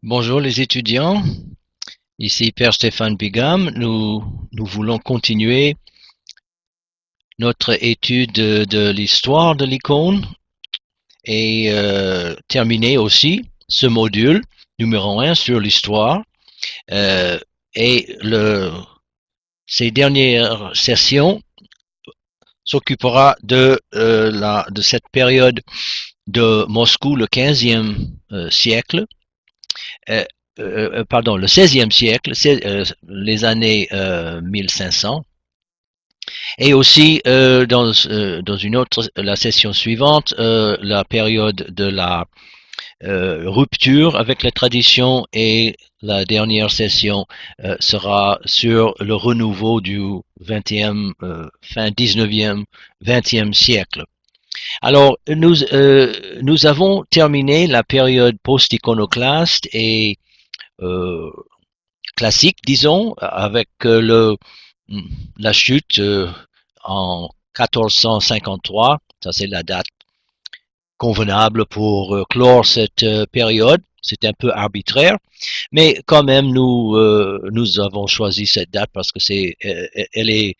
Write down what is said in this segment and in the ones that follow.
Bonjour les étudiants, ici Père Stéphane Bigam. Nous voulons continuer notre étude de l'histoire de l'icône et terminer aussi ce module numéro 1 sur l'histoire. Euh, et ces dernières sessions s'occupera de cette période de Moscou, le 15e siècle, euh, pardon, le 16e siècle, les années 1500. Et aussi dans une autre, la session suivante, la période de la rupture avec la tradition, et la dernière session sera sur le renouveau du 20e, fin 19e, 20e siècle. Alors, nous avons terminé la période post-iconoclaste et euh, classique, disons, avec la chute en 1453. Ça, c'est la date convenable pour clore cette période. C'est un peu arbitraire, mais quand même, nous avons choisi cette date parce que elle est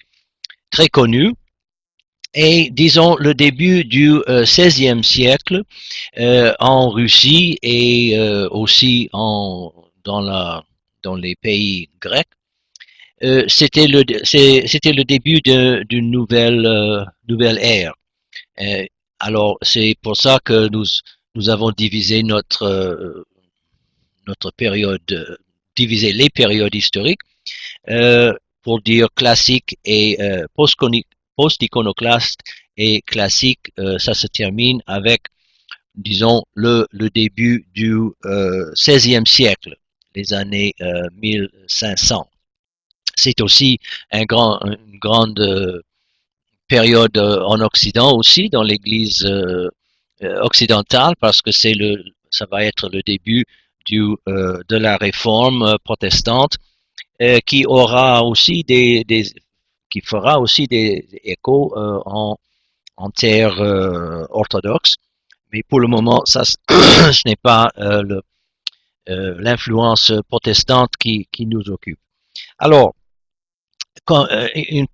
très connue. Et disons le début du XVIe siècle en Russie et aussi dans les pays grecs. C'était le début d'une nouvelle ère. Euh, alors c'est pour ça que nous avons divisé notre période, divisé les périodes historiques pour dire classique et post-iconoclaste et classique. Ça se termine avec, disons, le début du XVIe siècle, les années 1500. C'est aussi une grande période en Occident aussi, dans l'Église occidentale, parce que ça va être le début de la réforme protestante, qui aura aussi qui fera aussi des échos en terre orthodoxe. Mais pour le moment, ça, ce n'est pas l'influence protestante qui nous occupe. Alors, un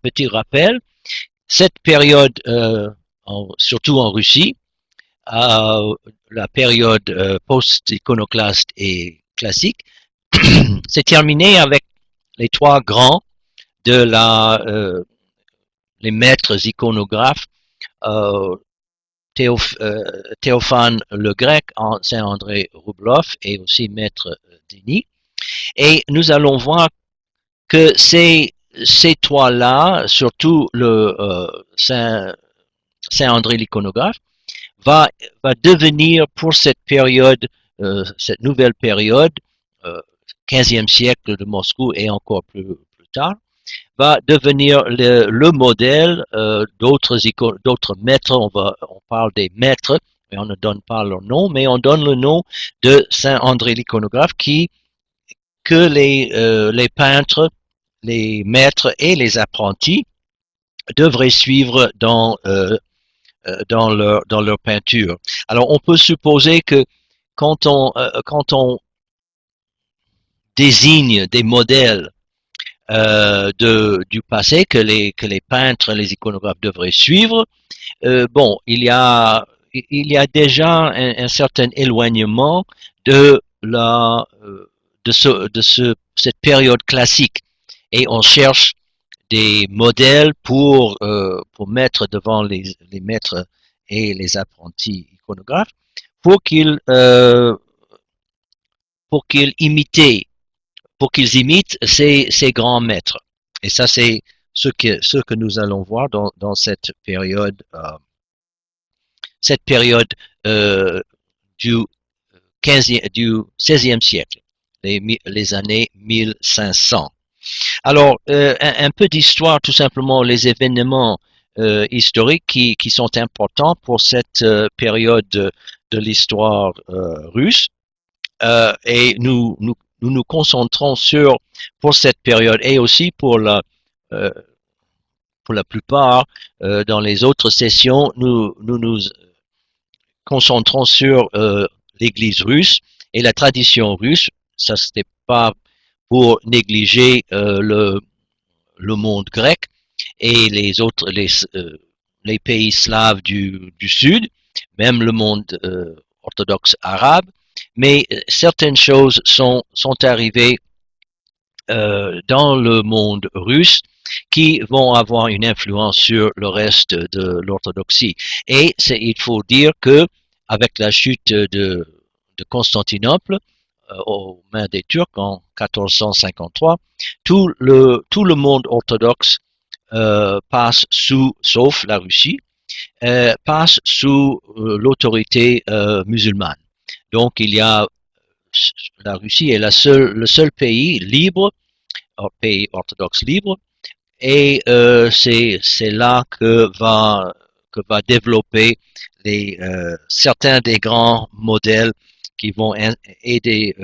petit rappel, cette période, surtout en Russie, la période post-iconoclaste et classique, s'est terminée avec les trois grands les maîtres iconographes, euh, Théophane le Grec, Saint-André Rublev et aussi Maître Denis. Et nous allons voir que ces trois-là, surtout le Saint-André l'iconographe, va, va devenir pour cette nouvelle période, euh, 15e siècle de Moscou et encore plus tard, va devenir le modèle d'autres maîtres. On parle des maîtres, mais on ne donne pas leur nom, mais on donne le nom de Saint André l'iconographe que les peintres, les maîtres et les apprentis devraient suivre dans leur peinture. Alors, on peut supposer que quand on désigne des modèles du passé que les peintres, les iconographes devraient suivre, bon, il y a déjà un certain éloignement de cette période classique, et on cherche des modèles pour mettre devant les maîtres et les apprentis iconographes pour qu'ils euh, pour qu'ils imitent pour qu'ils imitent ces grands maîtres. Et ça, c'est ce que nous allons voir dans cette période euh, du 15e, du 16e siècle, les années 1500. Alors, un peu d'histoire, tout simplement, les événements historiques qui sont importants pour cette période de l'histoire russe. Et nous concentrons pour cette période, et aussi euh, pour la plupart, dans les autres sessions, nous concentrons sur l'Église russe et la tradition russe. Ça, c'était pas pour négliger le monde grec et les pays slaves du sud, même le monde orthodoxe arabe, mais certaines choses sont arrivées dans le monde russe qui vont avoir une influence sur le reste de l'orthodoxie. Et il faut dire que avec la chute de Constantinople aux mains des Turcs en 1453, tout le monde orthodoxe passe sauf la Russie, passe sous l'autorité musulmane. Donc il y a la Russie est le seul pays libre, pays orthodoxe libre, et c'est là que va développer certains des grands modèles qui vont aider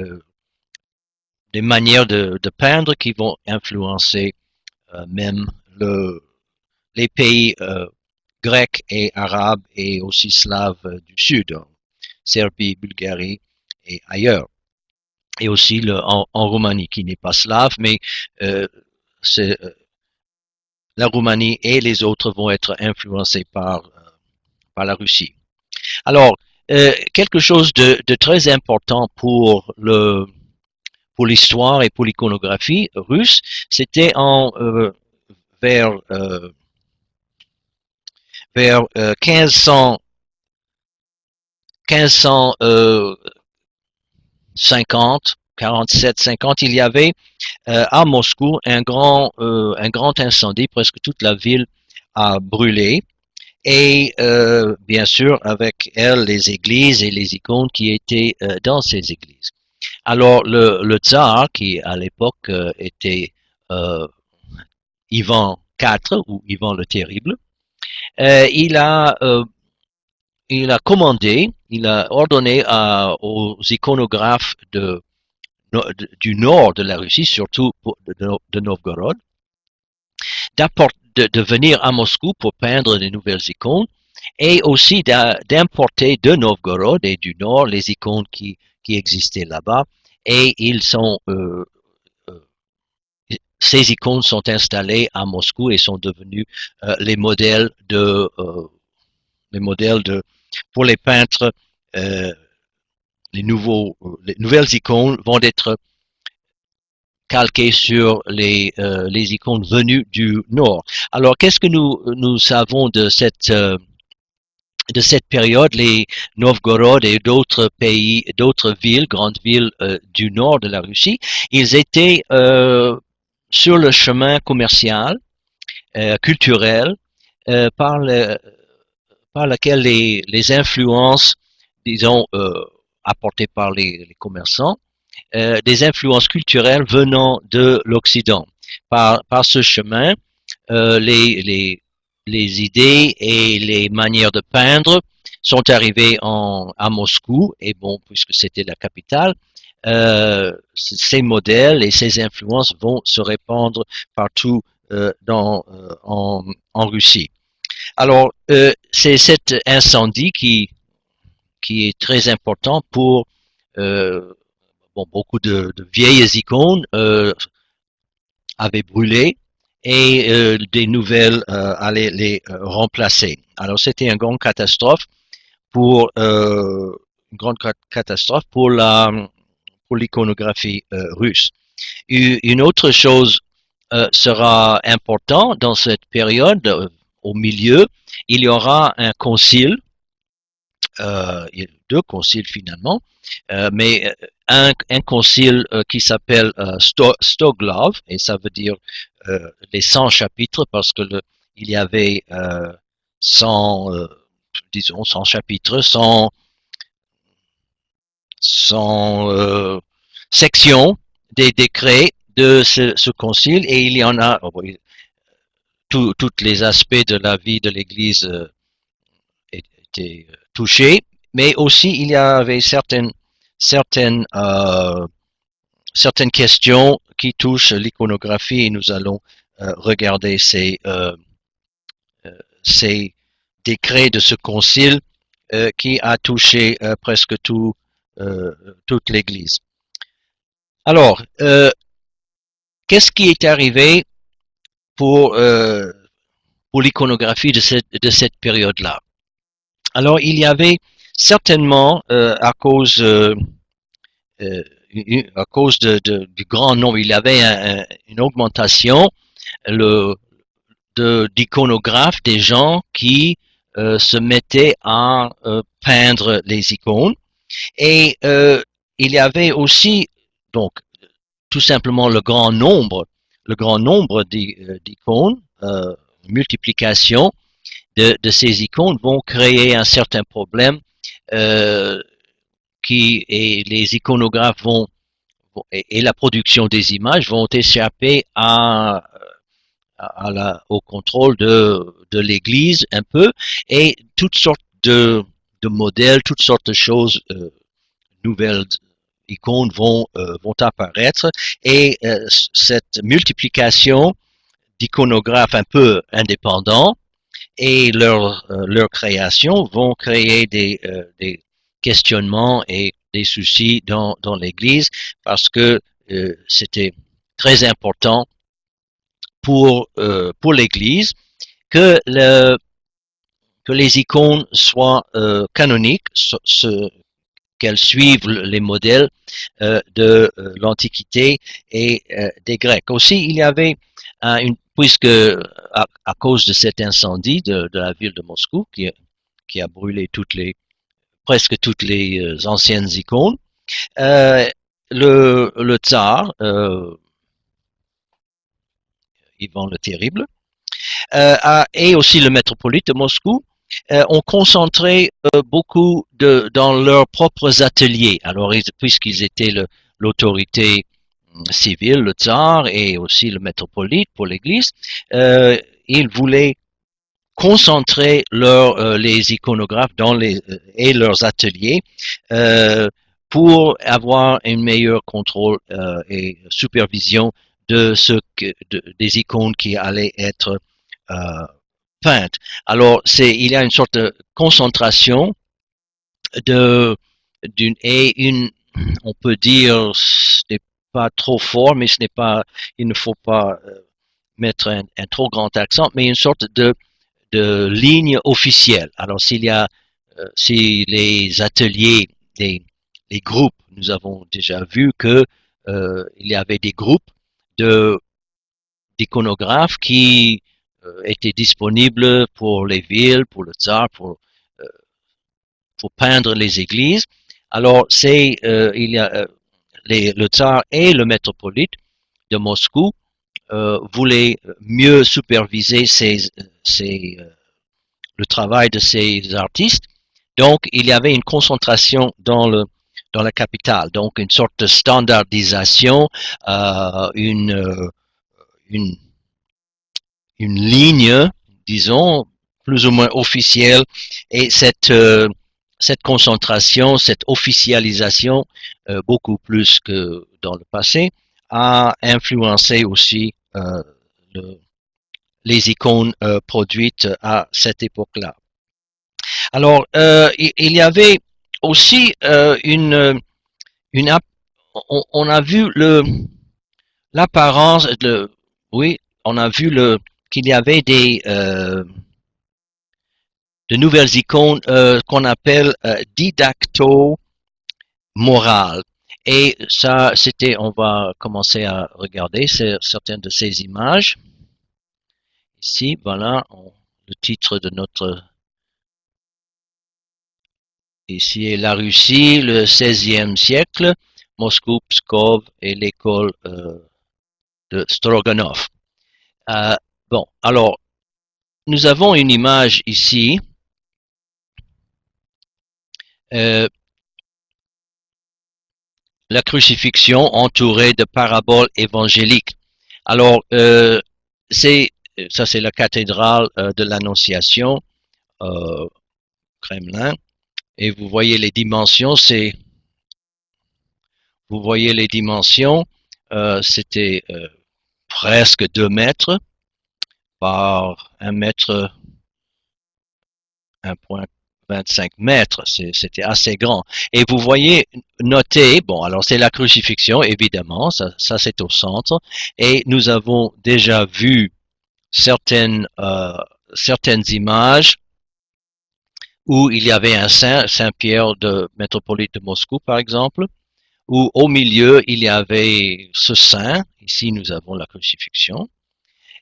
des manières de peindre qui vont influencer même les pays grecs et arabes et aussi slaves du sud, Serbie, Bulgarie et ailleurs. Et aussi en Roumanie, qui n'est pas slave, mais la Roumanie et les autres vont être influencés par la Russie. Alors, quelque chose de très important pour l'histoire et pour l'iconographie russe, c'était vers 1500 50, 47, 50, il y avait à Moscou un grand incendie, presque toute la ville a brûlé, et bien sûr avec elle les églises et les icônes qui étaient dans ces églises. Alors le tsar, qui à l'époque était Ivan IV ou Ivan le Terrible, il a commandé, il a ordonné aux iconographes du nord de la Russie, surtout de Novgorod, de venir à Moscou pour peindre de nouvelles icônes et aussi d'importer de Novgorod et du nord les icônes qui existaient là-bas. Et ces icônes sont installées à Moscou et sont devenus les modèles pour les peintres. Les nouvelles icônes vont être calquées sur les icônes venues du nord. Alors, qu'est-ce que nous savons de cette période? Les Novgorod et d'autres pays, d'autres villes, grandes villes du nord de la Russie, ils étaient sur le chemin commercial, culturel, par lequel les influences, disons, apportées par les commerçants, des influences culturelles venant de l'Occident. Par ce chemin, les idées et les manières de peindre sont arrivées à Moscou, et bon, puisque c'était la capitale, ces modèles et ces influences vont se répandre partout en Russie. Alors, c'est cet incendie qui est très important pour beaucoup de vieilles icônes avaient brûlé et des nouvelles allaient les remplacer. Alors, c'était une grande catastrophe pour l'iconographie russe. Une autre chose sera importante dans cette période. Au milieu, il y aura un concile, deux conciles finalement, mais un concile qui s'appelle Stoglov, et ça veut dire les 100 chapitres, parce que il y avait 100, disons 100 chapitres, 100 sections des décrets de ce concile, et il y en a tous les aspects de la vie de l'Église étaient touchés, mais aussi il y avait certaines questions qui touchent l'iconographie, et nous allons regarder ces décrets de ce concile qui a touché presque toute l'église. Alors, qu'est-ce qui est arrivé pour l'iconographie de cette période-là? Alors, il y avait certainement, à cause du grand nombre, il y avait une augmentation d'iconographes, des gens qui se mettaient à peindre les icônes. Et il y avait aussi, donc, tout simplement le grand nombre d'icônes, multiplication de ces icônes vont créer un certain problème et les iconographes et la production des images vont échapper au contrôle de l'Église un peu, et toutes sortes de modèles, toutes sortes de choses nouvelles icônes vont apparaître, et cette multiplication d'iconographes un peu indépendants et leur création vont créer des questionnements et des soucis dans l'Église, parce que c'était très important pour l'Église que les icônes soient canoniques, qu'elles suivent les modèles de l'Antiquité et des Grecs. Aussi, il y avait puisque à cause de cet incendie de la ville de Moscou qui a brûlé presque toutes les anciennes icônes, le tsar, Ivan le Terrible, et aussi le métropolite de Moscou, ont concentré beaucoup dans leurs propres ateliers. Alors, puisqu'ils étaient l'autorité civile, le tsar, et aussi le métropolite pour l'Église, ils voulaient concentrer les iconographes et leurs ateliers pour avoir un meilleur contrôle et supervision des icônes qui allaient être peintes. Alors, il y a une sorte de concentration on peut dire, ce n'est pas trop fort, mais il ne faut pas mettre un trop grand accent, mais une sorte de ligne officielle. Alors, si les ateliers, les groupes, nous avons déjà vu que il y avait des groupes d'iconographes qui étaient disponibles pour les villes, pour le tsar, pour peindre les églises. Alors, il y a le tsar et le métropolite de Moscou voulaient mieux superviser le travail de ces artistes. Donc, il y avait une concentration dans la capitale, donc une sorte de standardisation, une ligne, disons, plus ou moins officielle, et cette concentration, cette officialisation, beaucoup plus que dans le passé, a influencé aussi les icônes produites à cette époque-là. Alors, il y avait aussi on a vu l'apparence oui, on a vu qu'il y avait de nouvelles icônes qu'on appelle didacto-morales. Et ça, on va commencer à regarder certaines de ces images. Ici, voilà, le titre de notre... Ici est la Russie, le XVIe siècle, Moscou, Pskov et l'école de Stroganov. Bon, alors, nous avons une image ici. La crucifixion entourée de paraboles évangéliques. Alors, ça c'est la cathédrale de l'Annonciation, Kremlin, et vous voyez les dimensions, c'était presque 2 mètres par 1 mètre, 1,4 25 mètres, c'était assez grand. Et vous voyez noter, bon, alors c'est la crucifixion, évidemment, ça c'est au centre, et nous avons déjà vu certaines images où il y avait un saint, Saint-Pierre de métropolite de Moscou par exemple, où au milieu il y avait ce saint, ici nous avons la crucifixion,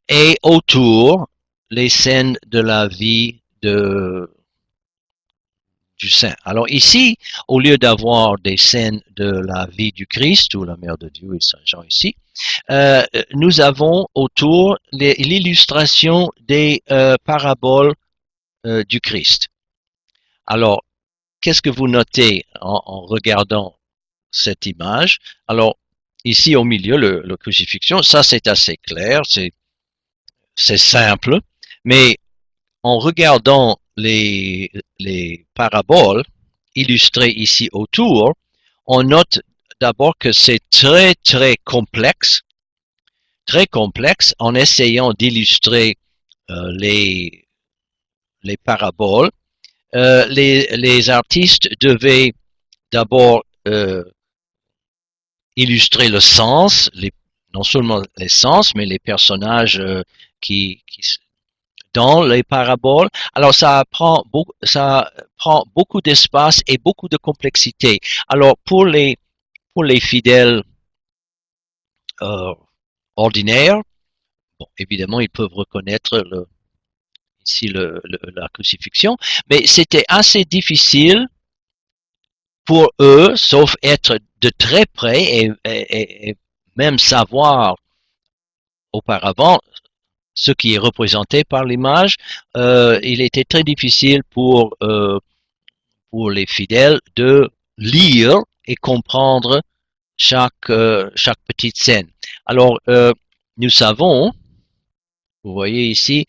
et autour les scènes de la vie du saint. Alors ici, au lieu d'avoir des scènes de la vie du Christ ou la Mère de Dieu et Saint Jean ici, nous avons autour l'illustration des paraboles du Christ. Alors, qu'est-ce que vous notez en regardant cette image? Alors, ici au milieu, le crucifixion, ça c'est assez clair, c'est simple, mais en regardant les paraboles illustrées ici autour, on note d'abord que c'est très complexe en essayant d'illustrer les paraboles. Les artistes devaient d'abord illustrer le sens, non seulement les sens, mais les personnages qui dans les paraboles. Alors ça prend beaucoup d'espace et beaucoup de complexité. Alors pour les fidèles euh, ordinaires, bon, évidemment ils peuvent reconnaître ici la crucifixion, mais c'était assez difficile pour eux, sauf être de très près et même savoir auparavant ce qui est représenté par l'image, il était très difficile pour les fidèles de lire et comprendre chaque petite scène. Alors, nous savons, vous voyez ici,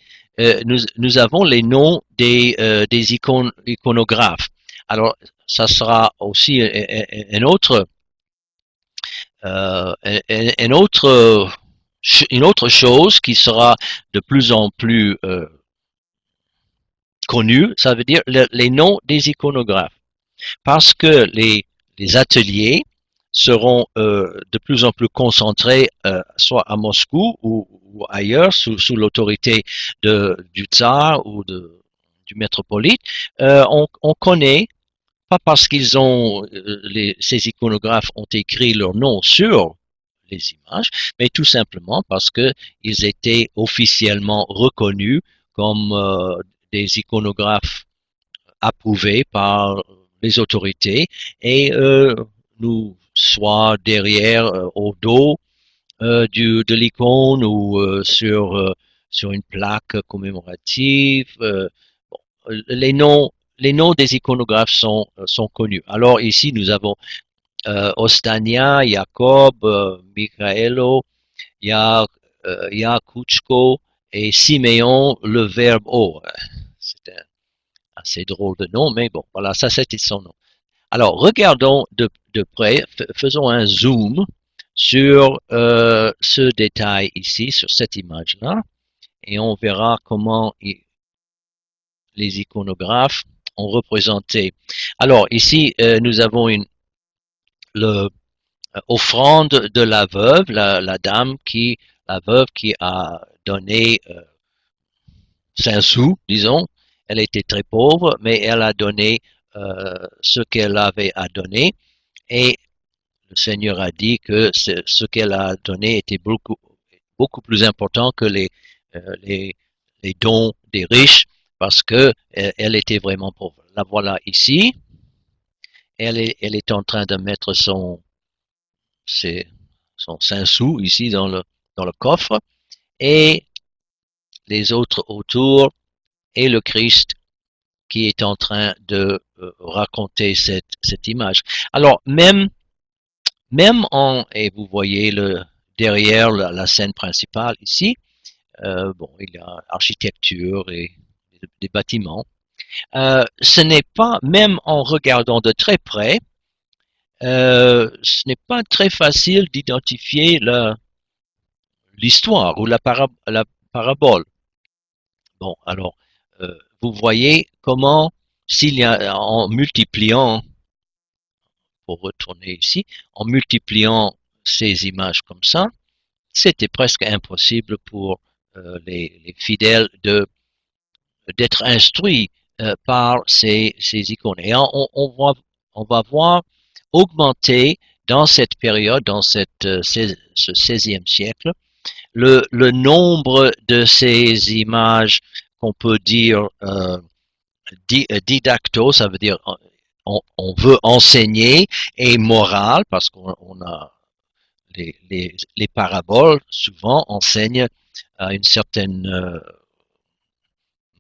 nous avons les noms des iconographes. Alors, ça sera aussi une autre chose qui sera de plus en plus connue, ça veut dire les noms des iconographes. Parce que les ateliers seront de plus en plus concentrés soit à Moscou ou ailleurs sous l'autorité du tsar ou du métropolite. On connaît, pas parce qu'ils ont ces iconographes ont écrit leur nom sur les images, mais tout simplement parce qu'ils étaient officiellement reconnus comme des iconographes approuvés par les autorités et nous soit derrière au dos de l'icône ou sur une plaque commémorative. Les noms des iconographes sont connus. Alors ici nous avons Ostania, Jacob, Michaelo, Yakuchko et Siméon, le verbe O. C'est un assez drôle de nom, mais bon, voilà, ça c'était son nom. Alors, regardons de près, faisons un zoom sur ce détail ici, sur cette image-là, et on verra comment les iconographes ont représenté. Alors, ici, nous avons le offrande de la veuve, la veuve qui a donné 5 sous, disons. Elle était très pauvre, mais elle a donné ce qu'elle avait à donner. Et le Seigneur a dit que ce qu'elle a donné était beaucoup plus important que les dons des riches parce que elle était vraiment pauvre. La voilà ici. Elle est en train de mettre son 5 sous ici dans le coffre et les autres autour et le Christ qui est en train de raconter cette image. Alors, même et vous voyez derrière la scène principale ici, bon, il y a architecture et des bâtiments. Ce n'est pas, même en regardant de très près, ce n'est pas très facile d'identifier l'histoire ou la parabole. Bon, alors, vous voyez comment s'il y a, en multipliant, pour retourner ici, en multipliant ces images comme ça, c'était presque impossible pour les fidèles d'être instruits par ces icônes. Et on va voir augmenter dans cette période, dans ce 16e siècle, le nombre de ces images qu'on peut dire didacto, ça veut dire on veut enseigner, et moral, parce qu'on a les paraboles souvent enseignent à une certaine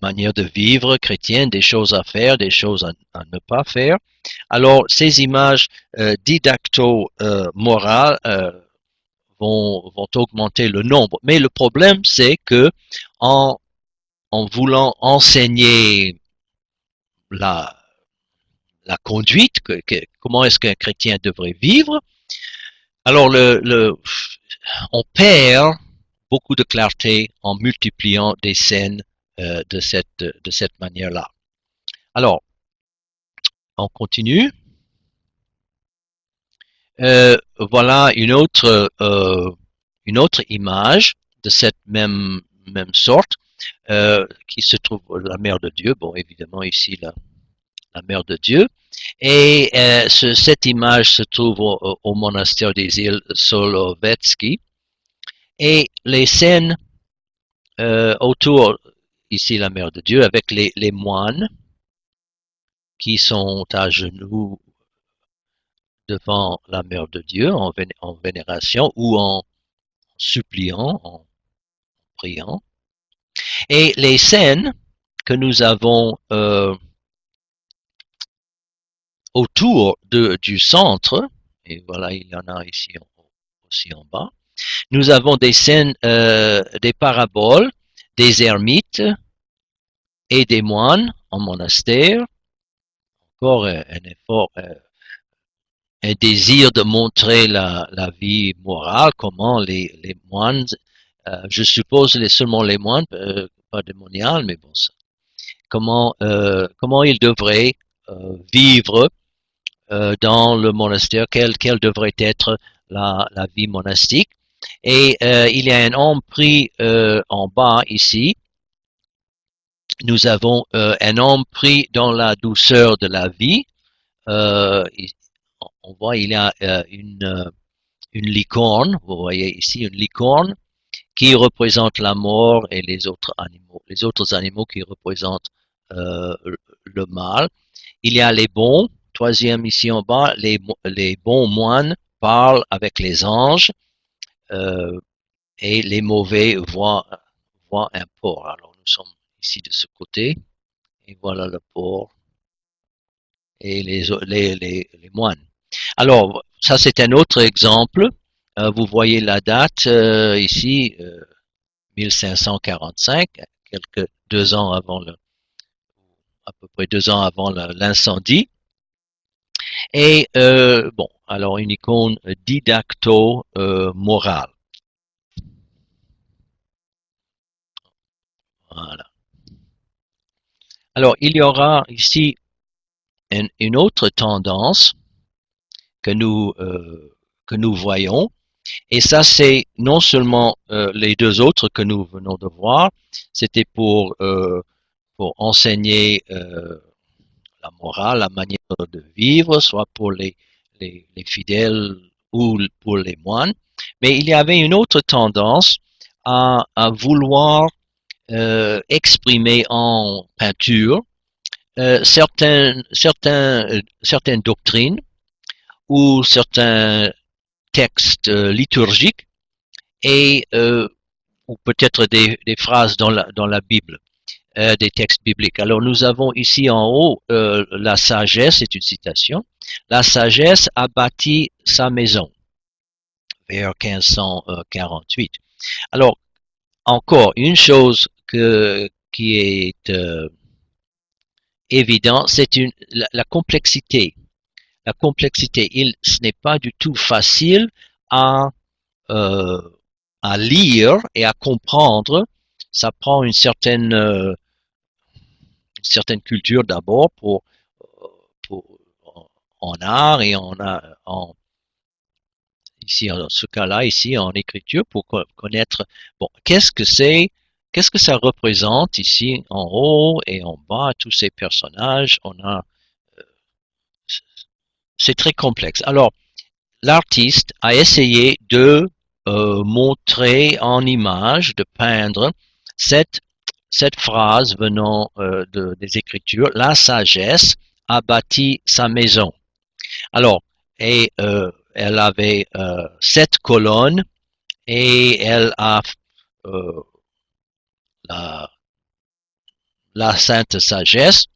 manière de vivre chrétienne, des choses à faire, des choses à ne pas faire. Alors, ces images didacto-morales vont augmenter le nombre. Mais le problème, c'est que en, en voulant enseigner la, la conduite, comment est-ce qu'un chrétien devrait vivre, alors on perd beaucoup de clarté en multipliant des scènes de cette manière-là. Alors, on continue. Voilà une autre image de cette même sorte qui se trouve la Mère de Dieu. Bon, évidemment ici la Mère de Dieu. Et cette image se trouve au monastère des îles Solovetsky. Et les scènes autour, ici la Mère de Dieu, avec les moines qui sont à genoux devant la Mère de Dieu en vénération ou en suppliant, en priant. Et les scènes que nous avons autour du centre, et voilà, il y en a ici aussi en bas, nous avons des scènes, des paraboles, des ermites et des moines en monastère. Encore un effort, un désir de montrer la vie morale, comment les moines, je suppose seulement les moines, pas démonial, mais bon, ça, comment ils devraient vivre dans le monastère, quelle devrait être la vie monastique. Et il y a un homme pris en bas ici. Nous avons un homme pris dans la douceur de la vie. On voit il y a une licorne, vous voyez ici une licorne qui représente la mort et les autres animaux qui représentent le mal. Il y a les bons, troisième ici en bas, les bons moines parlent avec les anges et les mauvais voient un porc. Alors nous sommes ici de ce côté et voilà le porc et les moines. Alors ça c'est un autre exemple. Vous voyez la date ici, 1545, quelques 2 ans avant à peu près 2 ans avant l'incendie. Et bon, alors une icône didacto-morale. Voilà. Alors il y aura ici une autre tendance que nous voyons, et ça c'est non seulement les deux autres que nous venons de voir, c'était pour enseigner la morale, la manière de vivre, soit pour les fidèles ou pour les moines. Mais il y avait une autre tendance à vouloir exprimer en peinture certaines doctrines ou certains textes liturgiques et ou peut-être des phrases dans la Bible. Des textes bibliques. Alors nous avons ici en haut la sagesse, c'est une citation, la sagesse a bâti sa maison vers 1548. Alors encore une chose qui est évidente, c'est la complexité. La complexité, ce n'est pas du tout facile à lire et à comprendre. Ça prend une certaine certaine culture d'abord pour en art et ici dans ce cas-là ici en écriture pour connaître bon qu'est-ce que ça représente ici en haut et en bas tous ces personnages c'est très complexe. Alors l'artiste a essayé de montrer en image, de peindre cette, cette phrase venant des Écritures, la sagesse a bâti sa maison. Alors, elle avait 7 colonnes et elle a euh, la, la sainte sagesse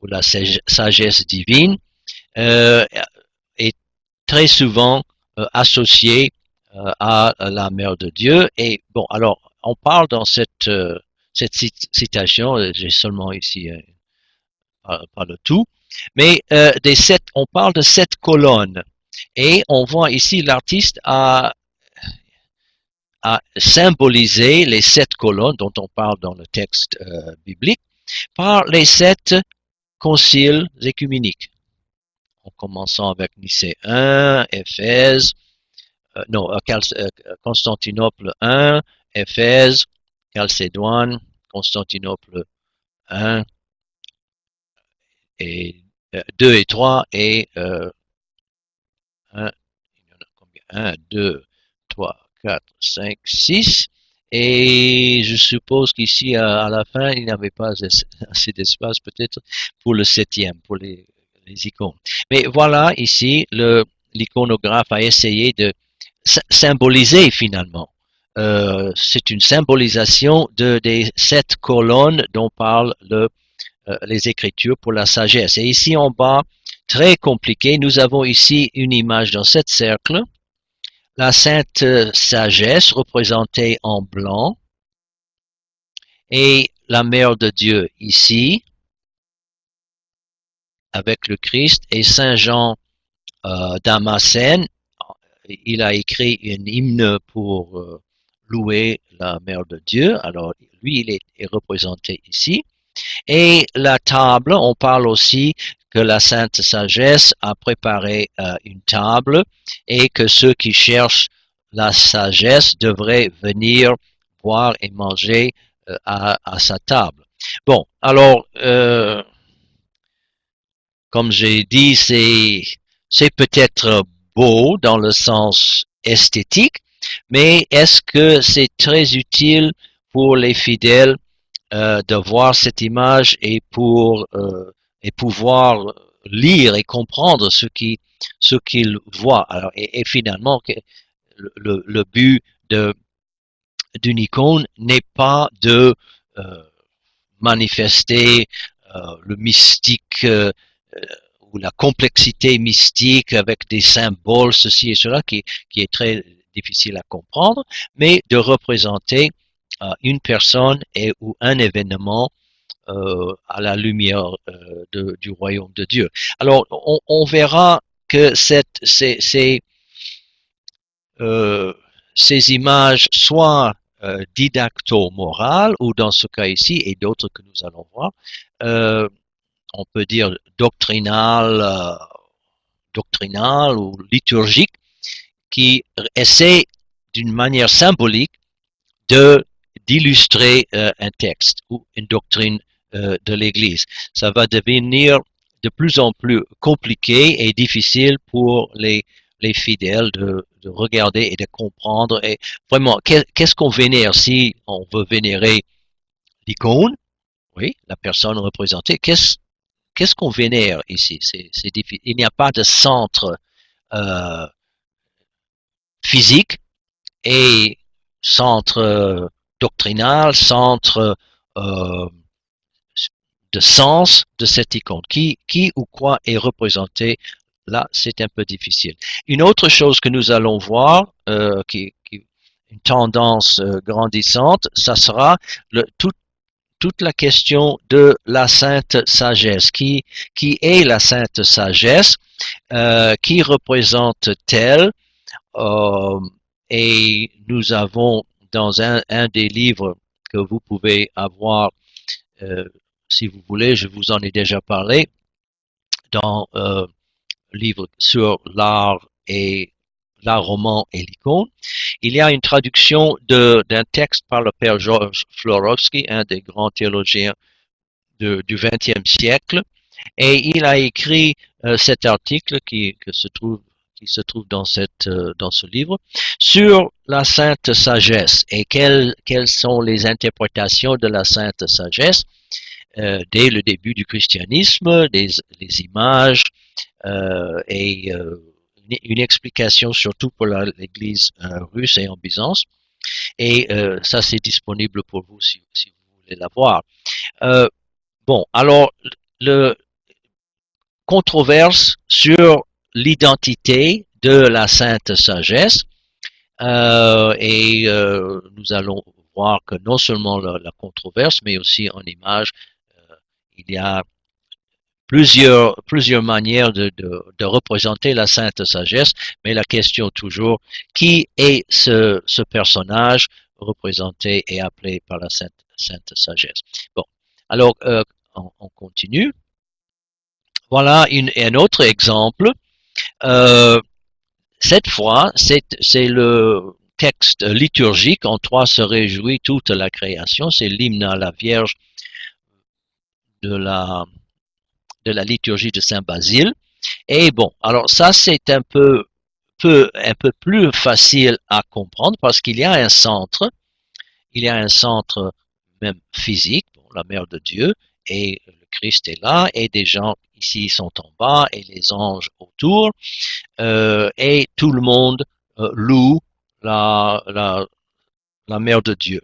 ou la sagesse divine est très souvent associée à la mère de Dieu. Et bon, alors, on parle dans cette citation, j'ai seulement ici pas le tout, mais on parle de 7 colonnes. Et on voit ici l'artiste a symbolisé les 7 colonnes dont on parle dans le texte biblique par les 7 conciles œcuméniques. En commençant avec Nicée 1, Éphèse, Constantinople 1, Éphèse, Chalcédoine, Constantinople 1 et 2 et 3 et 1, il y en a combien 1, 2, 3, 4, 5, 6 et je suppose qu'ici à la fin il n'y avait pas assez d'espace peut-être pour le 7e, pour les icônes. Mais voilà ici l'iconographe a essayé de symboliser finalement. C'est une symbolisation des 7 colonnes dont parlent les Écritures pour la sagesse. Et ici en bas, très compliqué, nous avons ici une image dans 7 cercles. La sainte sagesse représentée en blanc et la mère de Dieu ici avec le Christ et Saint Jean Damascène. Il a écrit une hymne pour louer la mère de Dieu. Alors lui, il est représenté ici. Et la table, on parle aussi que la Sainte Sagesse a préparé une table et que ceux qui cherchent la sagesse devraient venir boire et manger à sa table. Bon, alors, comme j'ai dit, c'est peut-être beau dans le sens esthétique, mais est-ce que c'est très utile pour les fidèles de voir cette image et pouvoir lire et comprendre ce qu'ils voient. Alors, et finalement, le but d'une icône n'est pas de manifester le mystique ou la complexité mystique avec des symboles, ceci et cela, qui est très difficile à comprendre, mais de représenter une personne ou un événement à la lumière du royaume de Dieu. Alors, on verra que ces images soient didacto-morales, ou dans ce cas ici, et d'autres que nous allons voir, on peut dire doctrinal ou liturgique, qui essaie d'une manière symbolique d'illustrer un texte ou une doctrine de l'Église. Ça va devenir de plus en plus compliqué et difficile pour les fidèles de regarder et de comprendre. Et vraiment, qu'est-ce qu'on vénère si on veut vénérer l'icône, oui, la personne représentée, qu'est-ce qu'on vénère ici? C'est difficile. Il n'y a pas de centre euh, physique et centre doctrinal, centre de sens de cette icône. Qui ou quoi est représenté? Là, c'est un peu difficile. Une autre chose que nous allons voir, une tendance grandissante, ça sera toute la question de la sainte sagesse. Qui est la sainte sagesse? Qui représente-t-elle? Et nous avons dans un des livres que vous pouvez avoir si vous voulez, je vous en ai déjà parlé dans le livre sur l'art et l'art roman et l'icône. Il y a une traduction d'un texte par le père Georges Florovsky, un des grands théologiens du XXe siècle, et il a écrit cet article qui se trouve dans ce livre sur la sainte sagesse et quelles sont les interprétations de la sainte sagesse dès le début du christianisme, les images et une explication surtout pour l'Église russe et en Byzance. Et ça, c'est disponible pour vous si vous voulez la voir. Bon, alors, le controverse sur l'identité de la sainte sagesse, et nous allons voir que non seulement la controverse, mais aussi en image, il y a plusieurs manières de représenter la sainte sagesse, mais la question toujours, qui est ce personnage représenté et appelé par la sainte sagesse? Bon, alors on continue. Voilà un autre exemple. Cette fois, c'est le texte liturgique. En toi se réjouit toute la création. C'est l'hymne à la Vierge de la liturgie de Saint Basile. Et bon, alors ça c'est un peu plus facile à comprendre parce qu'il y a un centre. Il y a un centre même physique, bon, la Mère de Dieu, et le Christ est là, et des gens ici sont en bas, et les anges autour, et tout le monde loue la, la, la Mère de Dieu.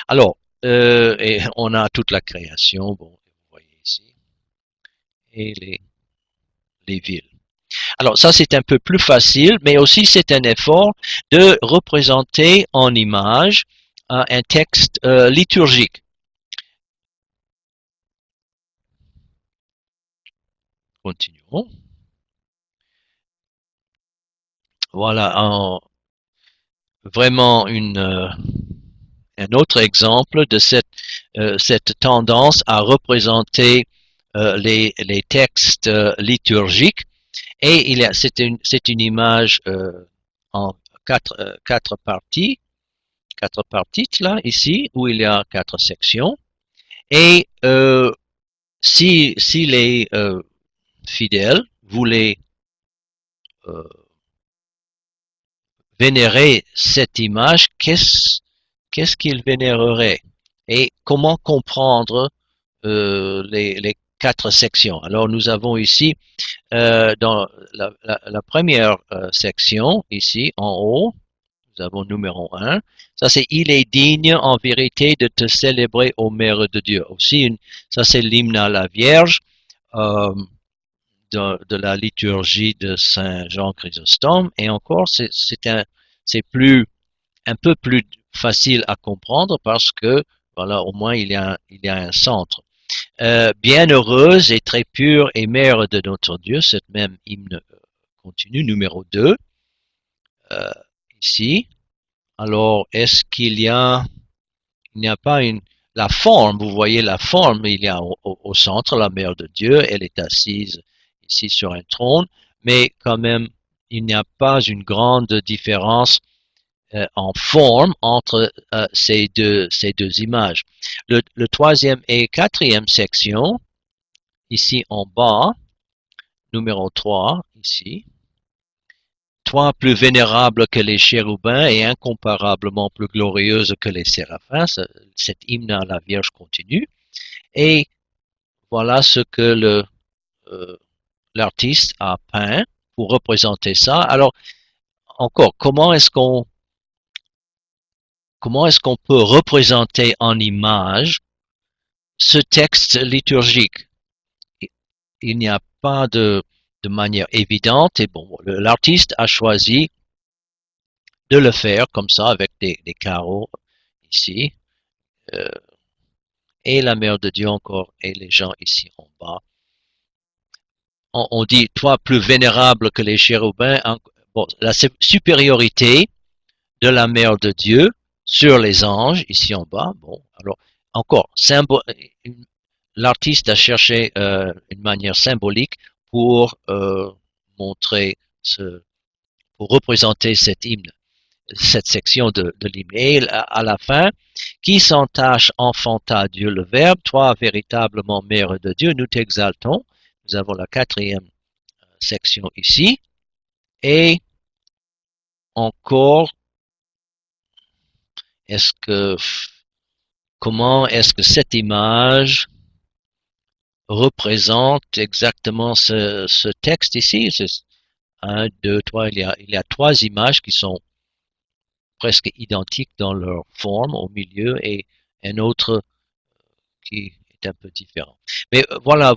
Alors, et on a toute la création, bon, vous voyez ici, et les villes. Alors ça c'est un peu plus facile, mais aussi c'est un effort de représenter en image un texte liturgique. Continuons. Voilà vraiment un autre exemple de cette tendance à représenter les textes liturgiques. Et c'est une image en quatre parties, quatre parties là, ici, où il y a quatre sections. Et si les fidèles voulaient vénérer cette image, qu'est-ce qu'ils vénéreraient? Et comment comprendre les quatre sections? Alors nous avons ici dans la première section, ici en haut, nous avons numéro 1. Ça c'est il est digne en vérité de te célébrer ô Mère de Dieu. Aussi ça c'est l'hymne à la Vierge de la liturgie de Saint Jean Chrysostome. Et encore c'est un peu plus facile à comprendre parce que voilà au moins il y a un centre. Bienheureuse et très pure et mère de notre Dieu, cette même hymne continue, numéro 2, ici. Alors, est-ce qu'il n'y a pas la forme, vous voyez la forme, il y a au centre la mère de Dieu, elle est assise ici sur un trône, mais quand même, il n'y a pas une grande différence en forme entre ces deux images. Le troisième et quatrième section, ici en bas, numéro 3, ici. Toi plus vénérable que les chérubins et incomparablement plus glorieuse que les séraphins, cet hymne à la Vierge continue. Et voilà ce que l'artiste a peint pour représenter ça. Alors, encore, comment est-ce qu'on peut représenter en image ce texte liturgique? Il n'y a pas de manière évidente et bon, l'artiste a choisi de le faire comme ça avec des carreaux ici et la Mère de Dieu encore et les gens ici en bas. On dit toi plus vénérable que les chérubins. Bon, la supériorité de la Mère de Dieu sur les anges ici en bas. Bon, alors encore l'artiste a cherché une manière symbolique pour montrer pour représenter cet hymne, cette section de l'hymne. Et à la fin, qui s'entache enfanta Dieu le Verbe, toi véritablement Mère de Dieu, nous t'exaltons. Nous avons la quatrième section ici. Et encore, comment est-ce que cette image représente exactement ce texte ici? Un, deux, trois, il y a trois images qui sont presque identiques dans leur forme au milieu et un autre qui est un peu différent. Mais voilà,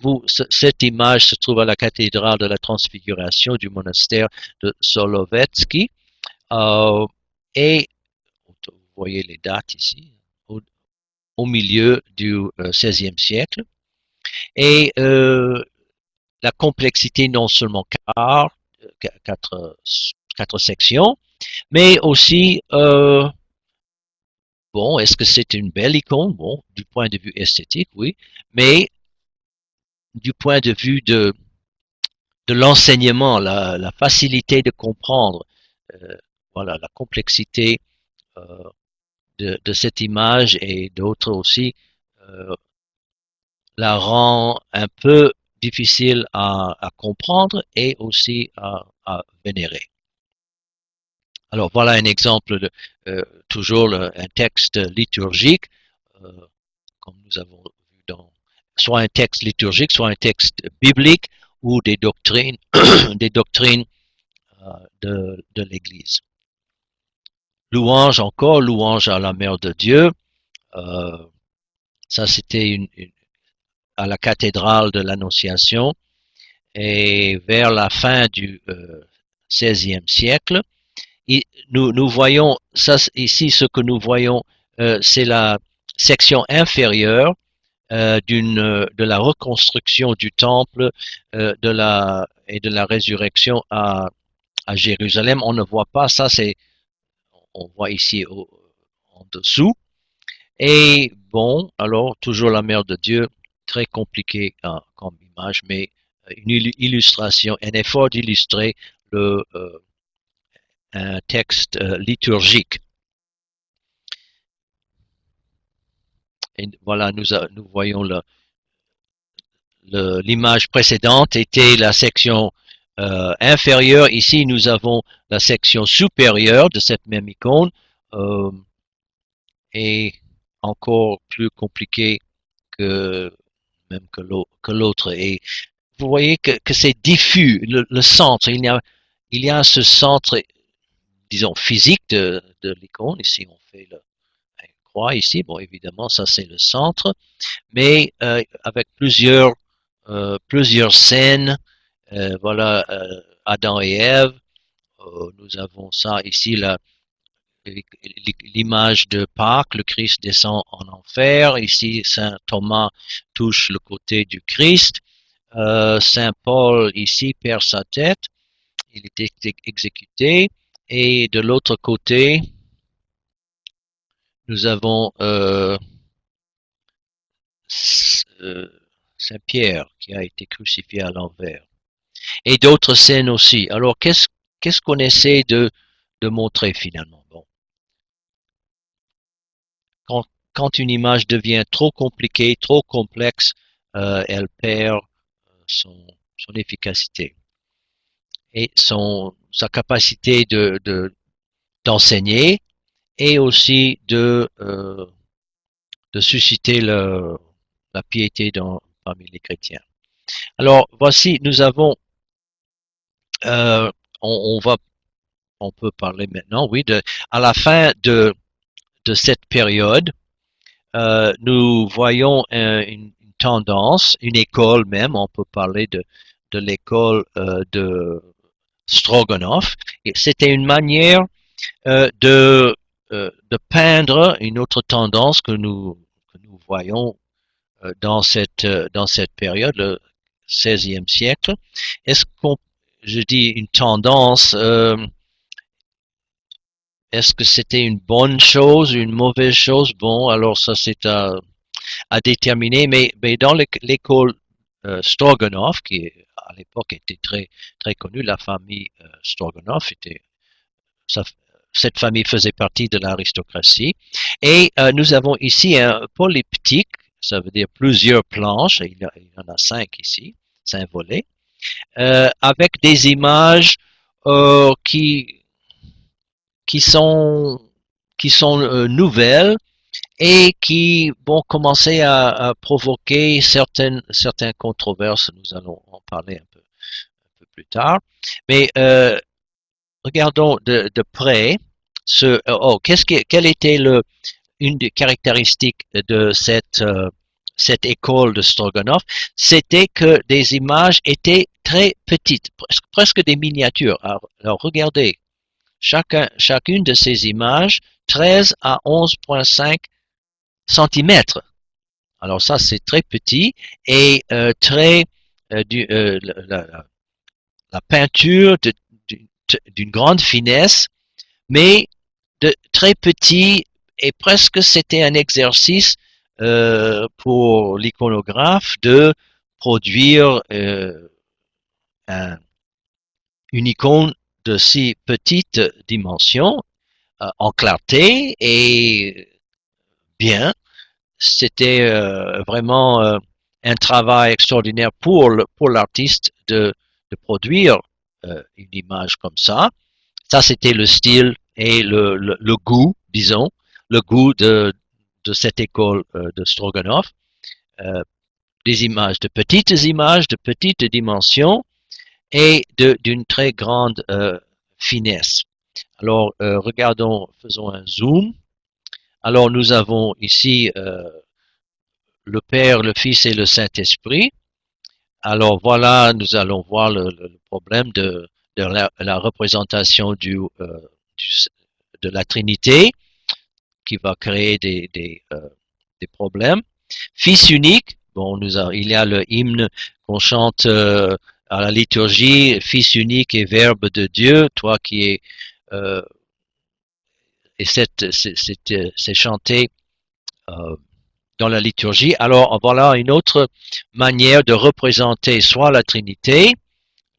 cette image se trouve à la cathédrale de la Transfiguration du monastère de Solovetsky. Et vous voyez les dates ici, au milieu du XVIe siècle. Et la complexité non seulement quatre sections, mais aussi bon, est-ce que c'est une belle icône? Bon, du point de vue esthétique, oui, mais du point de vue de l'enseignement, la facilité de comprendre, voilà, la complexité euh, de cette image et d'autres aussi, euh, la rend un peu difficile à comprendre et aussi à vénérer. Alors voilà un exemple de toujours un texte liturgique, euh, comme nous avons vu dans soit un texte liturgique, soit un texte biblique ou des doctrines, des doctrines de l'Église. Louange encore, louange à la Mère de Dieu. Euh, ça c'était à la cathédrale de l'Annonciation et vers la fin du XVIe siècle. Nous voyons ça ici, ce que nous voyons, c'est la section inférieure de la reconstruction du temple et de la résurrection à Jérusalem. On ne voit pas ça, on voit ici en dessous. Et bon, alors toujours la Mère de Dieu, très compliqué comme image, mais une illustration, un effort d'illustrer un texte liturgique. Et voilà, nous voyons l'image précédente était la section inférieure. Ici, nous avons la section supérieure de cette même icône euh, et encore plus compliqué que même que l'autre. Et vous voyez que c'est diffus, le centre. Il y a ce centre, disons, physique de l'icône. Ici, on fait la croix ici. Bon, évidemment, ça c'est le centre, mais avec plusieurs scènes. Voilà, Adam et Ève. Nous avons ça ici, l'image de Pâques, le Christ descend en enfer. Ici, Saint Thomas touche le côté du Christ. Saint Paul ici perd sa tête. Il est exécuté. Et de l'autre côté, nous avons Saint Pierre qui a été crucifié à l'envers. Et d'autres scènes aussi. Alors, qu'est-ce qu'on essaie de montrer finalement? Bon, quand une image devient trop compliquée, trop complexe, elle perd son efficacité et sa capacité d'enseigner et aussi de susciter la piété parmi les chrétiens. Alors, voici, nous avons, euh, on va on peut parler maintenant, oui, à la fin de cette période, nous voyons une tendance, une école même, on peut parler de l'école de Stroganov. Et c'était une manière de peindre une autre tendance que nous voyons dans cette période, le XVIe siècle. Est-ce qu'on, je dis une tendance, est-ce que c'était une bonne chose, une mauvaise chose? Bon, alors ça c'est à déterminer, mais dans l'école Stroganov, qui à l'époque était très connue, la famille Stroganov était, ça, cette famille faisait partie de l'aristocratie. Et nous avons ici un polyptyque, ça veut dire plusieurs planches, il y en a 5 ici, 5 volets, avec des images euh, qui, qui sont, qui sont nouvelles et qui vont commencer à provoquer certaines controverses. Nous allons en parler un peu plus tard. Mais regardons de près quelle était une des caractéristiques de cette école de Stroganov, c'était que des images étaient très petites, presque des miniatures. Alors regardez, chacune de ces images, 13 à 11,5 centimètres. Alors ça, c'est très petit et très la peinture d'une grande finesse, mais de très petit et presque c'était un exercice pour l'iconographe de produire une icône de si petite dimension en clarté et bien. C'était vraiment un travail extraordinaire pour l'artiste de produire une image comme ça. Ça, c'était le style et le goût, disons, le goût de cette école de Stroganov. Euh, des images de petites dimensions et d'une très grande finesse. Alors, regardons, faisons un zoom. Alors, nous avons ici le Père, le Fils et le Saint-Esprit. Alors voilà, nous allons voir le problème de la représentation de la Trinité qui va créer des problèmes. Fils unique, bon, il y a le hymne qu'on chante à la liturgie, Fils unique et Verbe de Dieu, toi qui es et c'est chanté dans la liturgie. Alors voilà une autre manière de représenter soit la Trinité,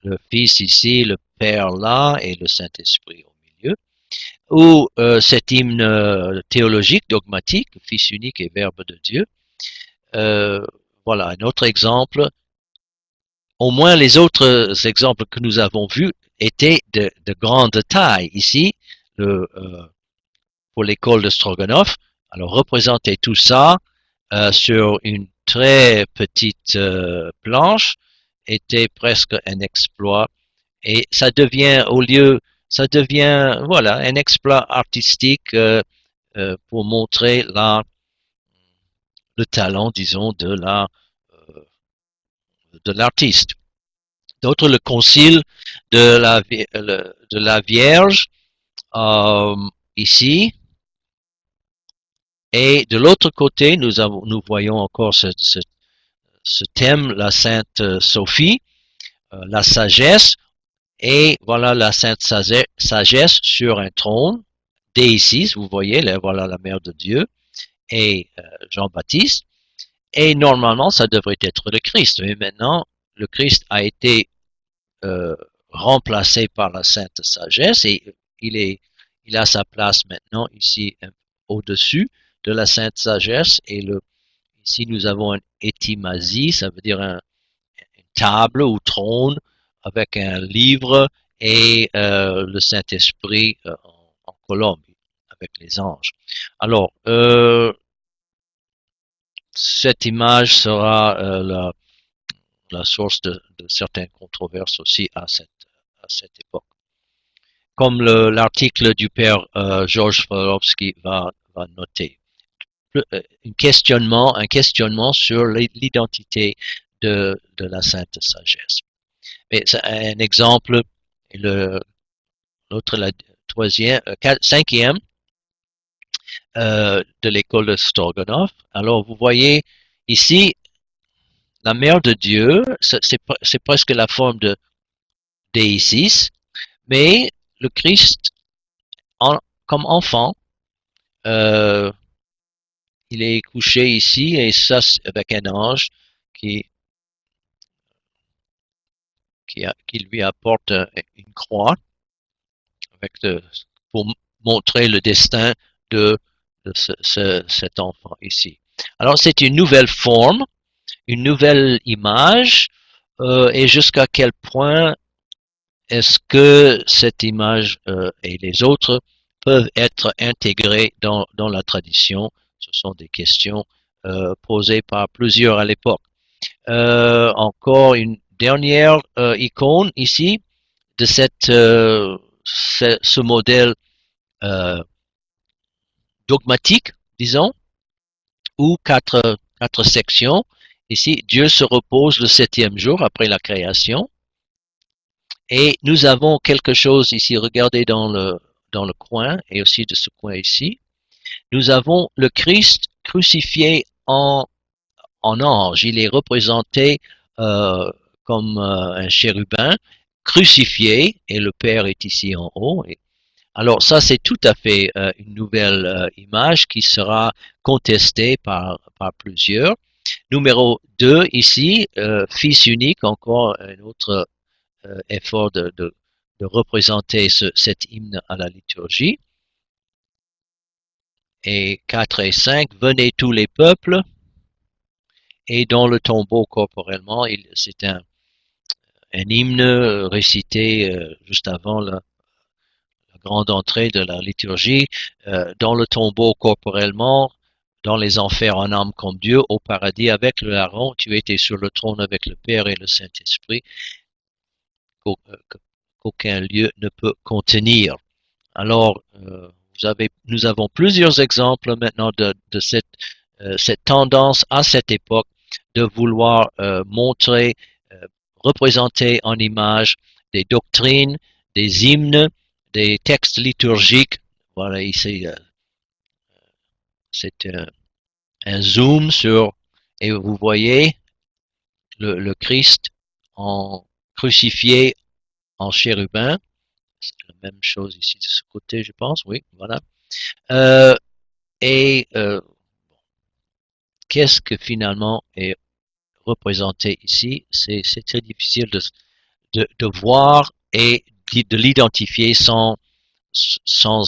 le Fils ici, le Père là et le Saint-Esprit au milieu, ou cet hymne théologique, dogmatique, Fils unique et Verbe de Dieu. Voilà un autre exemple. Au moins les autres exemples que nous avons vus étaient de grande taille. Ici, pour l'école de Stroganov, alors représenter tout ça sur une très petite planche était presque un exploit et ça devient voilà un exploit artistique pour montrer le talent disons de l'artiste. D'autres le concile de la Vierge ici. Et de l'autre côté, nous voyons encore ce thème, la Sainte Sophie, la sagesse, et voilà la Sainte Sagesse sur un trône, Déicis, vous voyez, là, voilà la Mère de Dieu, et Jean-Baptiste, et normalement, ça devrait être le Christ, mais maintenant, le Christ a été remplacé par la Sainte Sagesse, et il a sa place maintenant ici au-dessus de la Sainte Sagesse, et ici nous avons un étimasie, ça veut dire une table ou trône avec un livre et le Saint-Esprit en colombe avec les anges. Alors, cette image sera la source de certaines controverses aussi à cette époque. Comme l'article du père Georges Florovsky va noter. Un questionnement sur l'identité de la Sainte Sagesse. Mais un exemple, l'autre, la cinquième de l'école de Stroganov. Alors vous voyez ici la Mère de Dieu, c'est presque la forme de Déicis, mais le Christ comme enfant, euh, il est couché ici, et ça, avec un ange qui, qui lui apporte une croix avec pour montrer le destin de cet enfant ici. Alors, c'est une nouvelle forme, une nouvelle image, et jusqu'à quel point est-ce que cette image et les autres peuvent être intégrées dans la tradition? Ce sont des questions posées par plusieurs à l'époque. Encore une dernière icône ici de ce modèle euh, dogmatique, disons, ou quatre sections. Ici, Dieu se repose le septième jour après la création. Et nous avons quelque chose ici, regardez dans le coin, et aussi de ce coin ici. Nous avons le Christ crucifié en ange. Il est représenté comme un chérubin crucifié, et le Père est ici en haut. Alors ça, c'est tout à fait une nouvelle image qui sera contestée par plusieurs. Numéro 2 ici, fils unique, encore un autre effort de représenter cet hymne à la liturgie. Et 4 et 5, venez tous les peuples, et dans le tombeau corporellement, c'est un hymne récité juste avant la grande entrée de la liturgie, dans le tombeau corporellement, dans les enfers en âme comme Dieu, au paradis avec le larron, tu étais sur le trône avec le Père et le Saint-Esprit, qu'aucun lieu ne peut contenir. Alors, nous avons plusieurs exemples maintenant de cette tendance à cette époque de vouloir montrer, représenter en image des doctrines, des hymnes, des textes liturgiques. Voilà, ici, c'est un zoom sur, et vous voyez le Christ en crucifié en chérubin. C'est la même chose ici de ce côté, je pense. Oui, voilà. Euh, et qu'est-ce que finalement est représenté ici? C'est très difficile de voir et de l'identifier sans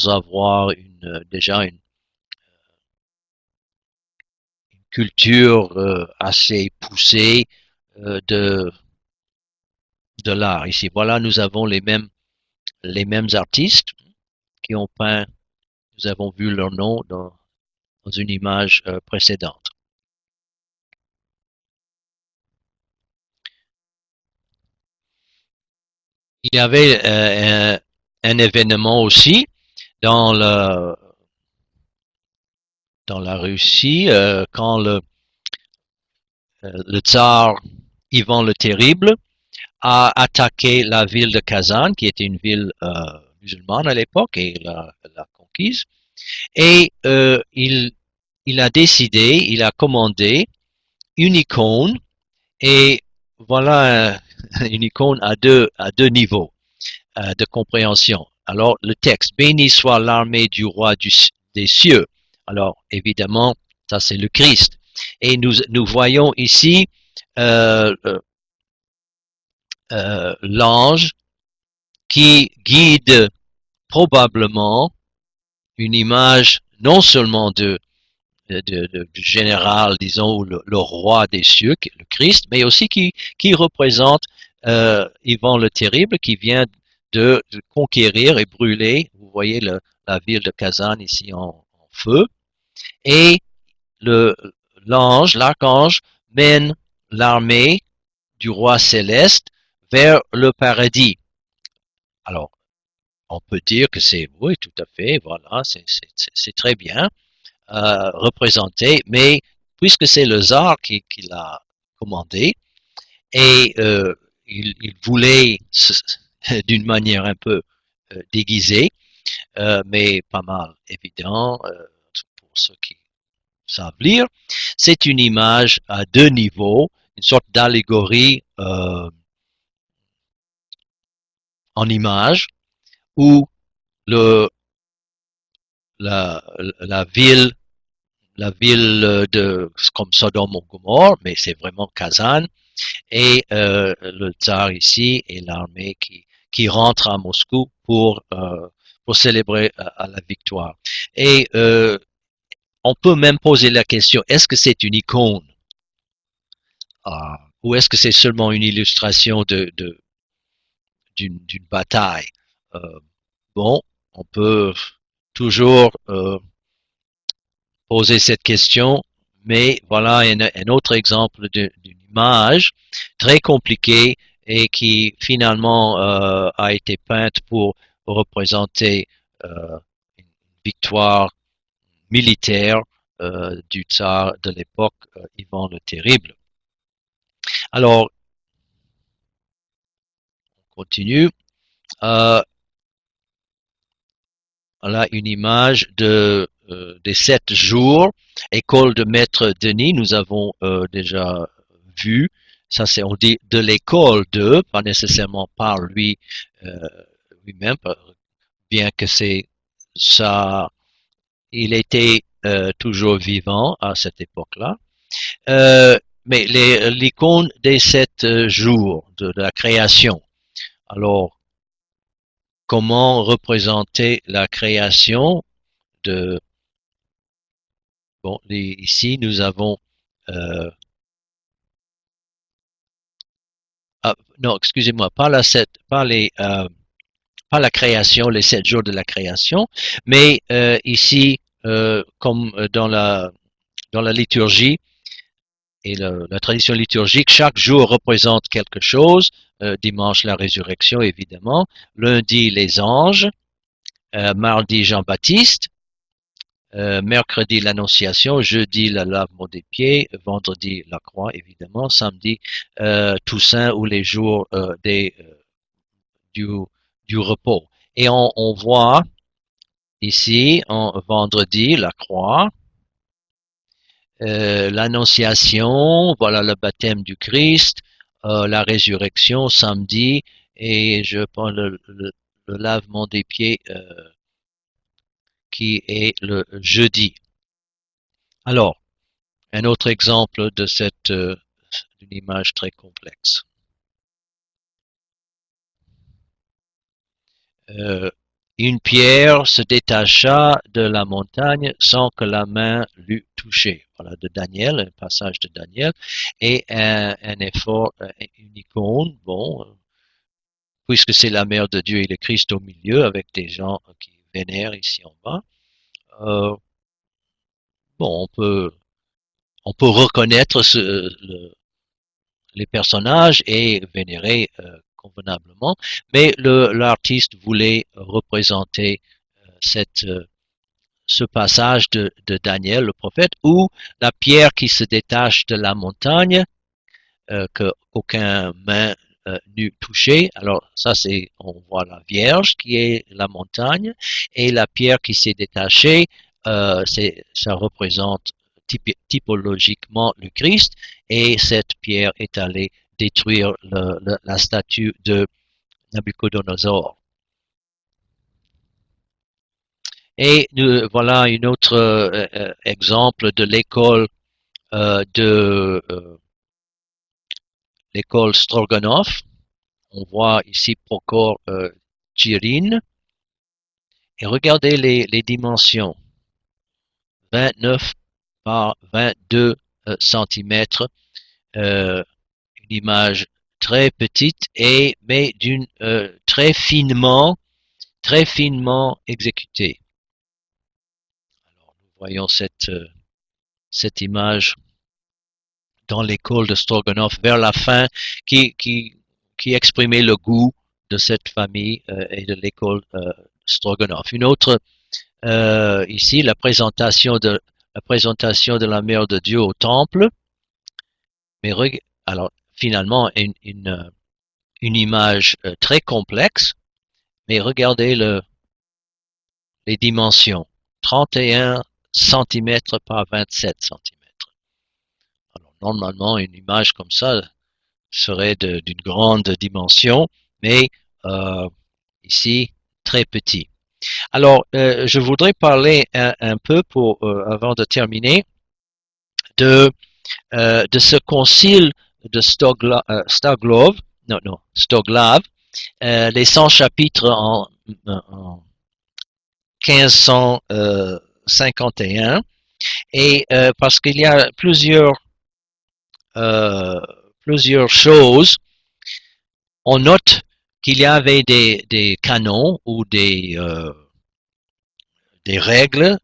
avoir déjà une culture assez poussée de l'art. Ici, voilà, nous avons les mêmes artistes qui ont peint, nous avons vu leur nom dans une image précédente. Il y avait un événement aussi dans dans la Russie quand le tsar Ivan le Terrible a attaqué la ville de Kazan, qui était une ville musulmane à l'époque, et l'a conquise. Et il a décidé, il a commandé une icône, et voilà une icône à deux niveaux de compréhension. Alors, le texte, béni soit l'armée du roi des cieux. Alors, évidemment, ça c'est le Christ. Et nous voyons ici euh, l'ange qui guide probablement une image non seulement du général, disons, ou le roi des cieux, le Christ, mais aussi qui représente Ivan le Terrible, qui vient de conquérir et brûler, vous voyez la ville de Kazan ici en feu, et l'archange, mène l'armée du roi céleste vers le paradis. Alors, on peut dire que c'est, oui, tout à fait, voilà, c'est très bien représenté, mais puisque c'est le tsar qui l'a commandé, et il voulait, d'une manière un peu déguisée, mais pas mal évident pour ceux qui savent lire, c'est une image à deux niveaux, une sorte d'allégorie en image où le, la ville, la ville comme Sodome ou Gomorrhe, mais c'est vraiment Kazan, et le tsar ici et l'armée qui rentre à Moscou pour célébrer à la victoire. Et on peut même poser la question, est-ce que c'est une icône ou est-ce que c'est seulement une illustration d'une bataille? Bon, on peut toujours poser cette question, mais voilà un autre exemple d'une image très compliquée et qui finalement a été peinte pour représenter une victoire militaire du tsar de l'époque, Ivan le Terrible. Alors, on continue. Voilà une image des 7 jours. École de Maître Denis, nous avons déjà vu. Ça, c'est on dit de l'école de, pas nécessairement par lui lui-même, bien que c'est ça, il était toujours vivant à cette époque-là. Mais l'icône des 7 jours de la création. Alors, comment représenter la création de bon, ici nous avons non, excusez-moi, pas la création, les 7 jours de la création, mais ici, comme dans la liturgie et la tradition liturgique, chaque jour représente quelque chose. Dimanche, la résurrection, évidemment. Lundi, les anges. Mardi, Jean-Baptiste. Mercredi, l'Annonciation. Jeudi, le lavement des pieds. Vendredi, la croix, évidemment. Samedi, Toussaint ou les jours du, du repos. Et on voit ici, en vendredi, la croix, l'Annonciation, voilà le baptême du Christ, la résurrection samedi, et je prends le lavement des pieds qui est le jeudi. Alors, un autre exemple de d'une image très complexe. Une pierre se détacha de la montagne sans que la main l'eût touchée. Voilà, de Daniel, un passage de Daniel, et un effort, une icône, bon, puisque c'est la mère de Dieu et le Christ au milieu, avec des gens qui vénèrent ici en bas. Bon, on peut reconnaître les personnages et vénérer convenablement, mais l'artiste voulait représenter cette ce passage de Daniel, le prophète, où la pierre qui se détache de la montagne, que aucun main n'eût touché. Alors ça, c'est, on voit la Vierge qui est la montagne, et la pierre qui s'est détachée, ça représente typologiquement le Christ, et cette pierre est allée détruire la statue de Nabucodonosor. Et voilà un autre exemple de l'école l'école Stroganov. On voit ici Prokhor Tchirine. Et regardez les dimensions. 29 par 22 cm. Une image très petite mais d'une très finement exécutée. Alors, nous voyons cette image dans l'école de Stroganov vers la fin qui exprimait le goût de cette famille et de l'école Stroganov. Une autre ici, la présentation de la mère de Dieu au temple. Mais alors finalement une image très complexe, mais regardez les dimensions, 31 cm par 27 cm. Alors normalement une image comme ça serait d'une grande dimension, mais ici très petit. Alors je voudrais parler un peu avant de terminer de ce concile de Stoglav, les 100 chapitres en 1551, et parce qu'il y a plusieurs choses, on note qu'il y avait des canons ou des règles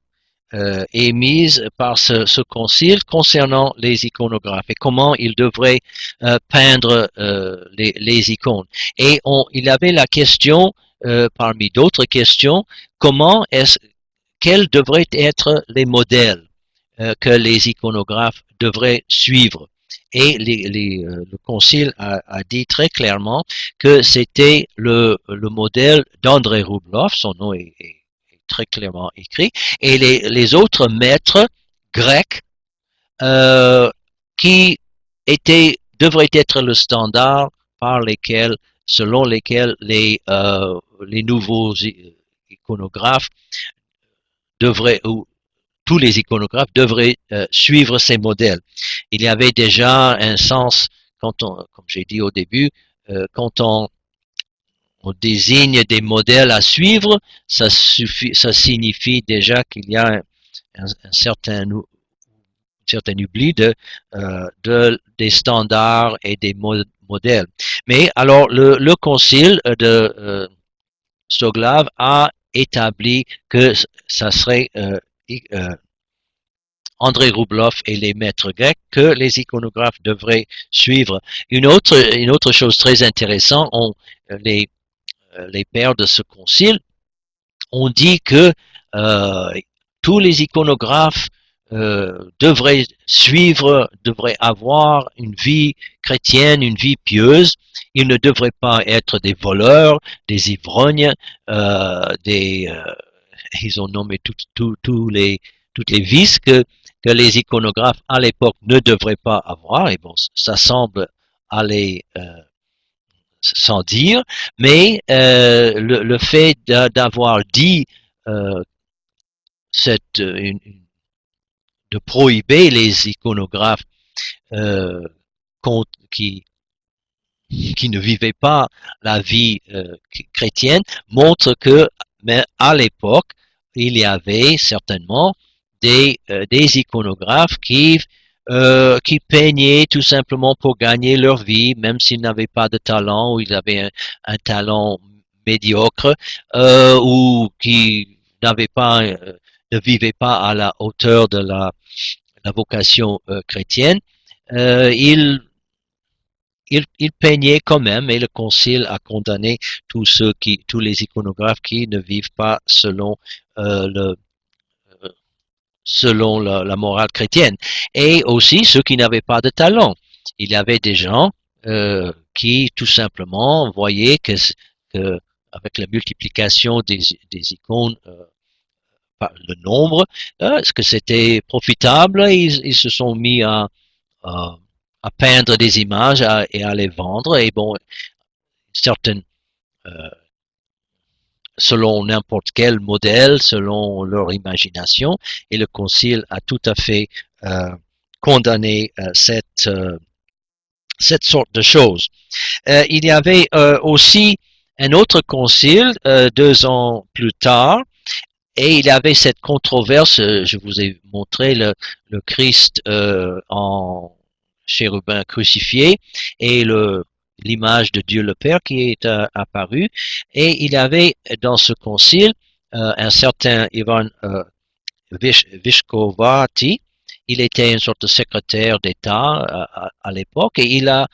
émises par ce concile concernant les iconographes et comment ils devraient peindre les icônes. Et il avait la question, parmi d'autres questions, quels devraient être les modèles que les iconographes devraient suivre. Et le concile a dit très clairement que c'était le modèle d'André Rublev, son nom est très clairement écrit, et les autres maîtres grecs qui devraient être le standard selon lesquels les nouveaux iconographes devraient, ou tous les iconographes devraient suivre ces modèles. Il y avait déjà un sens, comme j'ai dit au début, quand on désigne des modèles à suivre, ça signifie déjà qu'il y a un certain oubli des standards et des modèles. Mais alors, le concile de Stoglav a établi que ça serait André Rublev et les maîtres grecs que les iconographes devraient suivre. Une autre chose très intéressante, les pères de ce concile ont dit que tous les iconographes devraient avoir une vie chrétienne, une vie pieuse. Ils ne devraient pas être des voleurs, des ivrognes, ils ont nommé toutes les vices que les iconographes à l'époque ne devraient pas avoir. Et bon, ça semble aller sans dire, mais le fait d'avoir dit de prohiber les iconographes qui ne vivaient pas la vie chrétienne montre que, mais à l'époque, il y avait certainement des iconographes qui peignaient tout simplement pour gagner leur vie, même s'ils n'avaient pas de talent ou ils avaient un talent médiocre ou qui ne vivaient pas à la hauteur de la vocation chrétienne. Ils peignaient quand même, et le concile a condamné tous les iconographes qui ne vivent pas selon la morale chrétienne. Et aussi ceux qui n'avaient pas de talent. Il y avait des gens qui tout simplement voyaient que avec la multiplication des icônes par le nombre, est-ce que c'était profitable, ils se sont mis à peindre des images et à les vendre. Et bon, certaines selon n'importe quel modèle, selon leur imagination, et le concile a tout à fait condamné cette sorte de choses. Il y avait aussi un autre concile 2 ans plus tard, et il y avait cette controverse, je vous ai montré le Christ en chérubin crucifié et l'image de Dieu le Père qui est apparue. Et il y avait dans ce concile un certain Ivan Vyškováty. Il était une sorte de secrétaire d'État à l'époque, et il a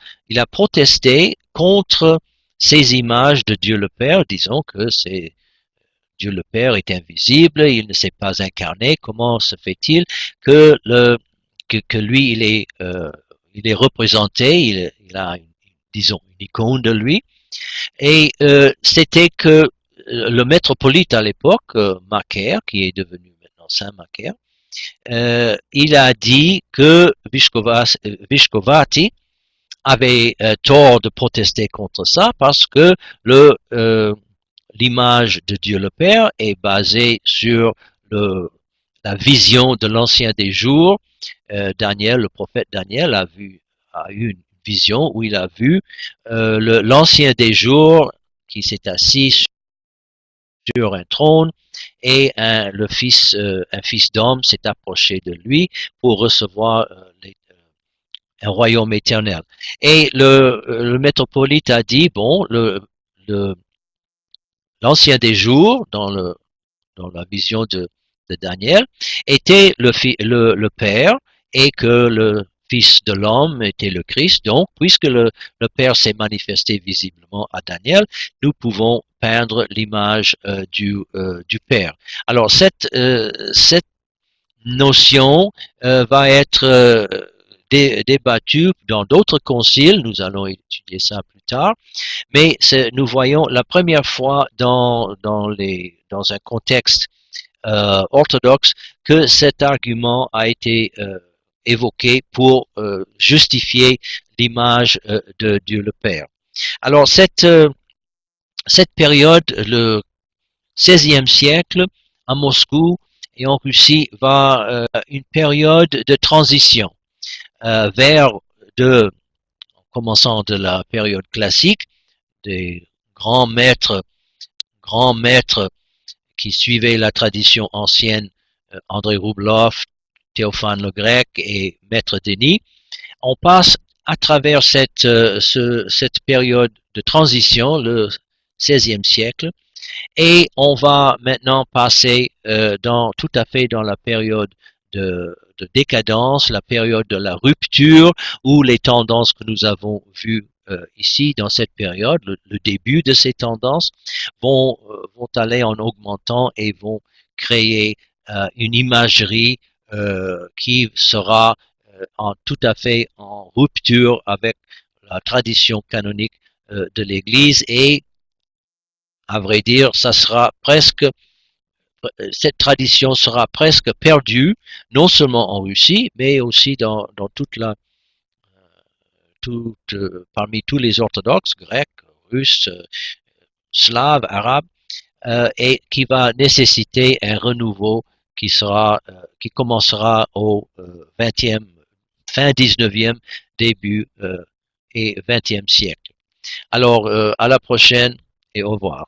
protesté contre ces images de Dieu le Père, disant que Dieu le Père est invisible, il ne s'est pas incarné. Comment se fait-il que lui il est représenté, il a disons une icône de lui, et c'était que le métropolite à l'époque, Macaire, qui est devenu maintenant Saint Macaire, il a dit que Vyškováty avait tort de protester contre ça parce que l'image de Dieu le Père est basée sur la vision de l'ancien des jours. Daniel, le prophète Daniel a eu une vision où il a vu l'ancien des jours qui s'est assis sur un trône et un fils d'homme s'est approché de lui pour recevoir un royaume éternel. Et le métropolite a dit, bon, l'ancien des jours, dans la vision de Daniel, était le Père et que le Fils de l'homme était le Christ. Donc, puisque le Père s'est manifesté visiblement à Daniel, nous pouvons peindre l'image du Père. Alors, cette notion va être débattue dans d'autres conciles, nous allons étudier ça plus tard, mais nous voyons la première fois dans un contexte orthodoxe que cet argument a été évoqué pour justifier l'image de Dieu le Père. Alors cette période, le XVIe siècle, à Moscou et en Russie, va une période de transition vers en commençant de la période classique, des grands maîtres qui suivaient la tradition ancienne, André Rublev, Théophane le Grec et Maître Denis. On passe à travers cette période de transition, le XVIe siècle, et on va maintenant passer tout à fait dans la période de décadence, la période de la rupture, où les tendances que nous avons vues ici dans cette période, le début de ces tendances, vont aller en augmentant et vont créer une imagerie qui sera tout à fait en rupture avec la tradition canonique de l'Église et à vrai dire, cette tradition sera presque perdue, non seulement en Russie, mais aussi dans parmi tous les orthodoxes, grecs, russes, slaves, arabes, et qui va nécessiter un renouveau qui commencera au 20e, fin 19e, début et 20e siècle. Alors, à la prochaine et au revoir.